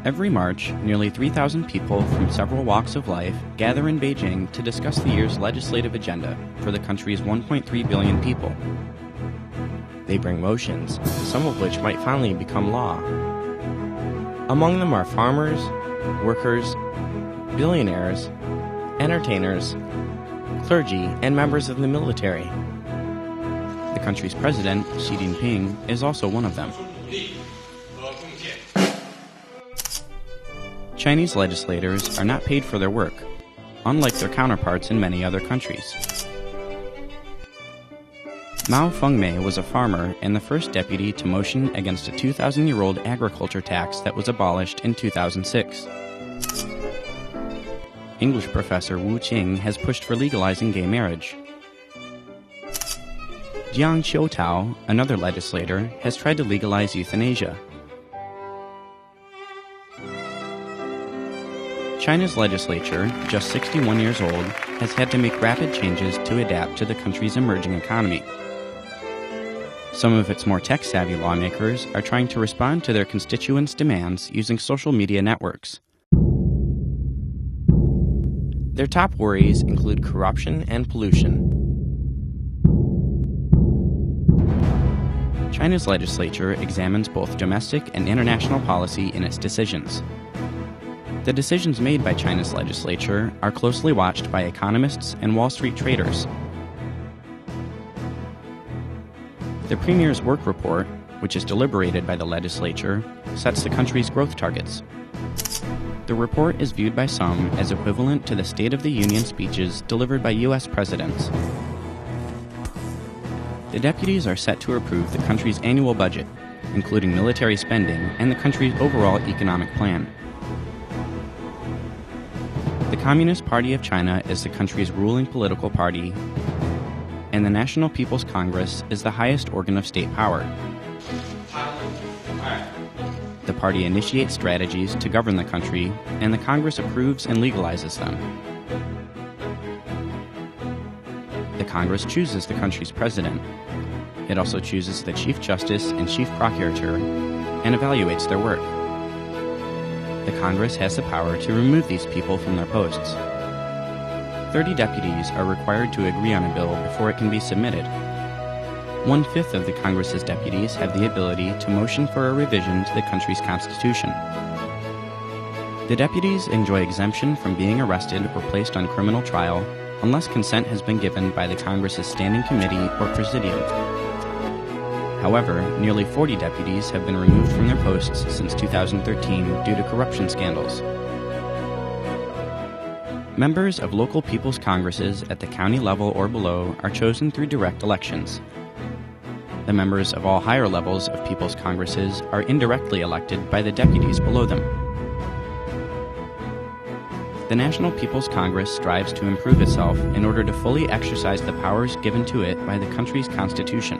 Every March, nearly 3,000 people from several walks of life gather in Beijing to discuss the year's legislative agenda for the country's 1.3 billion people. They bring motions, some of which might finally become law. Among them are farmers, workers, billionaires, entertainers, clergy, and members of the military. The country's president, Xi Jinping, is also one of them. Chinese legislators are not paid for their work, unlike their counterparts in many other countries. Mao Fengmei was a farmer and the first deputy to motion against a 2,000-year-old agriculture tax that was abolished in 2006. English professor Wu Qing has pushed for legalizing gay marriage. Jiang Qiutao, another legislator, has tried to legalize euthanasia. China's legislature, just 61 years old, has had to make rapid changes to adapt to the country's emerging economy. Some of its more tech-savvy lawmakers are trying to respond to their constituents' demands using social media networks. Their top worries include corruption and pollution. China's legislature examines both domestic and international policy in its decisions. The decisions made by China's legislature are closely watched by economists and Wall Street traders. The Premier's work report, which is deliberated by the legislature, sets the country's growth targets. The report is viewed by some as equivalent to the State of the Union speeches delivered by U.S. presidents. The deputies are set to approve the country's annual budget, including military spending and the country's overall economic plan. The Communist Party of China is the country's ruling political party, and the National People's Congress is the highest organ of state power. The party initiates strategies to govern the country, and the Congress approves and legalizes them. The Congress chooses the country's president. It also chooses the Chief Justice and Chief Procurator and evaluates their work. The Congress has the power to remove these people from their posts. 30 deputies are required to agree on a bill before it can be submitted. 1/5 of the Congress's deputies have the ability to motion for a revision to the country's constitution. The deputies enjoy exemption from being arrested or placed on criminal trial unless consent has been given by the Congress's Standing Committee or Presidium. However, nearly 40 deputies have been removed from their posts since 2013 due to corruption scandals. Members of local people's congresses at the county level or below are chosen through direct elections. The members of all higher levels of people's congresses are indirectly elected by the deputies below them. The National People's Congress strives to improve itself in order to fully exercise the powers given to it by the country's constitution.